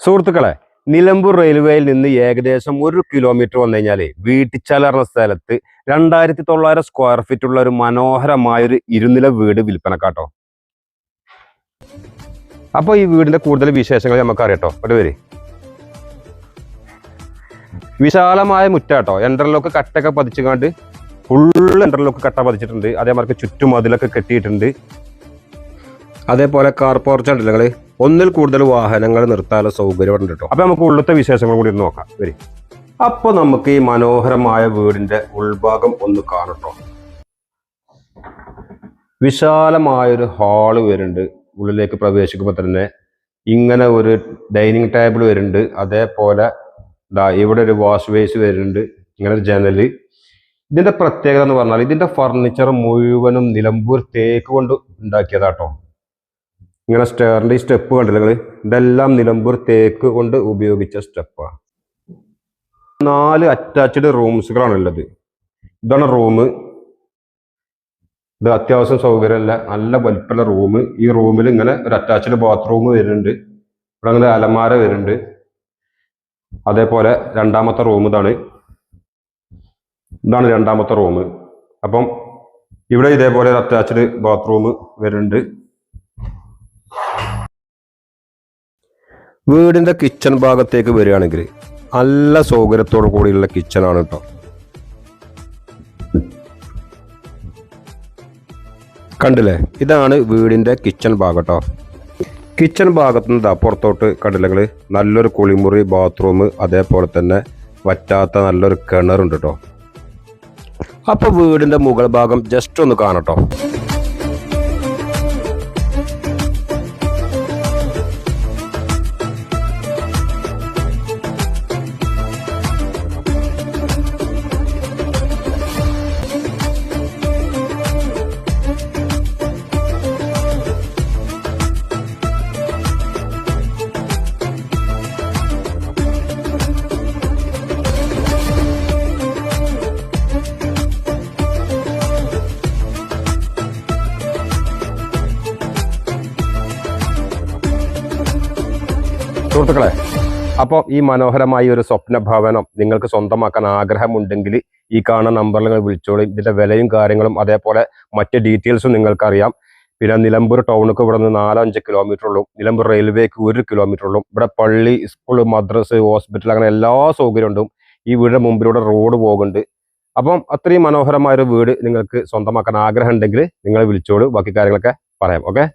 സുഹൃത്തുക്കളെ, നിലമ്പൂർ റെയിൽവേയിൽ നിന്ന് ഏകദേശം 1 കിലോമീറ്റർ വന്നു കഴിഞ്ഞാല് വീട്ടിച്ചാല സ്ഥലത്ത് 2900 സ്ക്വയർ ഫീറ്റ് ഉള്ള ഒരു മനോഹരമായൊരു ഇരുനില വീട് വിൽപ്പനക്കാട്ടോ. അപ്പൊ ഈ വീടിന്റെ കൂടുതൽ വിശേഷങ്ങൾ നമുക്ക് അറിയട്ടോ. ഒരു പേര് വിശാലമായ മുറ്റാട്ടോ. എന്റർലോക്ക് കട്ടൊക്കെ പതിച്ചുകൊണ്ട് ഫുള്ള് എന്റർലോക്ക് കട്ട പതിച്ചിട്ടുണ്ട്. അതേമാർക്ക് ചുറ്റുമതിലൊക്കെ കെട്ടിയിട്ടുണ്ട്. അതേപോലെ കാർ പോർച്ച് ഉണ്ടല്ലോ നിങ്ങള്, ഒന്നിൽ കൂടുതൽ വാഹനങ്ങൾ നിർത്താനുള്ള സൗകര്യം ഉണ്ട് കേട്ടോ. അപ്പൊ നമുക്ക് ഉള്ളത്തെ വിശേഷങ്ങൾ കൂടി നോക്കാം. വരും. അപ്പൊ നമുക്ക് ഈ മനോഹരമായ വീടിന്റെ ഉൾഭാഗം ഒന്ന് കാണട്ടോ. വിശാലമായൊരു ഹാള് വരുന്നുണ്ട്. ഉള്ളിലേക്ക് പ്രവേശിക്കുമ്പോൾ തന്നെ ഇങ്ങനെ ഒരു ഡൈനിങ് ടേബിൾ വരുന്നുണ്ട്. അതേപോലെ ഇവിടെ ഒരു വാഷ് ബേസ് വരുന്നുണ്ട്. ഇങ്ങനെ ഒരു ജനല്. ഇതിന്റെ പ്രത്യേകത എന്ന് പറഞ്ഞാൽ ഇതിന്റെ ഫർണിച്ചർ മുഴുവനും നിലമ്പൂർ തേക്ക് കൊണ്ട് ഉണ്ടാക്കിയതാട്ടോ. ഇങ്ങനെ സ്റ്റെയറിന്റെ ഈ സ്റ്റെപ്പ് കണ്ടില്ല നിങ്ങൾ, ഇതെല്ലാം നിലമ്പൂർ തേക്ക് കൊണ്ട് ഉപയോഗിച്ച സ്റ്റെപ്പാണ്. 4 അറ്റാച്ച്ഡ് റൂംസുകളാണ് ഉള്ളത്. ഇതാണ് റൂം. ഇത് അത്യാവശ്യം സൗകര്യമല്ല, നല്ല വലിപ്പമുള്ള റൂം. ഈ റൂമിൽ ഇങ്ങനെ ഒരു അറ്റാച്ച്ഡ് ബാത്റൂം വരുന്നുണ്ട്. ഇവിടെ അങ്ങനെ അലമാര വരുന്നുണ്ട്. അതേപോലെ രണ്ടാമത്തെ റൂം ഇതാണ് രണ്ടാമത്തെ റൂം. അപ്പം ഇവിടെ ഇതേപോലെ ഒരു അറ്റാച്ച്ഡ് ബാത്റൂം വരുന്നുണ്ട്. വീടിന്റെ കിച്ചൺ ഭാഗത്തേക്ക് വരികയാണെങ്കിൽ നല്ല സൗകര്യത്തോടു കൂടിയുള്ള കിച്ചണാണ് കേട്ടോ. കണ്ടില്ലേ, ഇതാണ് വീടിന്റെ കിച്ചൺ ഭാഗം കേട്ടോ. കിച്ചൺ ഭാഗത്തു നിന്ന് പുറത്തോട്ട് കണ്ടില്ലെങ്കിൽ നല്ലൊരു കുളിമുറി, ബാത്റൂം, അതേപോലെ തന്നെ വറ്റാത്ത നല്ലൊരു കിണറുണ്ട് കേട്ടോ. അപ്പൊ വീടിന്റെ മുകൾ ഭാഗം ജസ്റ്റ് ഒന്ന് കാണട്ടോ. സുഹൃത്തുക്കളെ, അപ്പോൾ ഈ മനോഹരമായ ഒരു സ്വപ്ന ഭവനം നിങ്ങൾക്ക് സ്വന്തമാക്കാൻ ആഗ്രഹമുണ്ടെങ്കിൽ ഈ കാണുന്ന നമ്പറിൽ നിങ്ങൾ വിളിച്ചോളൂ. ഇതിന്റെ വിലയും കാര്യങ്ങളും അതേപോലെ മറ്റ് ഡീറ്റെയിൽസും നിങ്ങൾക്കറിയാം. പിന്നെ നിലമ്പൂർ ടൗണിക്ക് ഇവിടെ നിന്ന് 4-5 കിലോമീറ്റർ ഉള്ളൂ. നിലമ്പൂർ റെയിൽവേക്ക് 1 കിലോമീറ്റർ ഉള്ളൂ. ഇവിടെ പള്ളി, സ്കൂൾ, മദ്രസ്, ഹോസ്പിറ്റൽ അങ്ങനെ എല്ലാ സൗകര്യം ഉണ്ടും. ഈ വീടിന്റെ മുമ്പിലൂടെ റോഡ് പോകുന്നുണ്ട്. അപ്പം അത്രയും മനോഹരമായൊരു വീട് നിങ്ങൾക്ക് സ്വന്തമാക്കാൻ ആഗ്രഹം ഉണ്ടെങ്കിൽ നിങ്ങൾ വിളിച്ചോളൂ. ബാക്കി കാര്യങ്ങളൊക്കെ പറയാം. ഓക്കെ.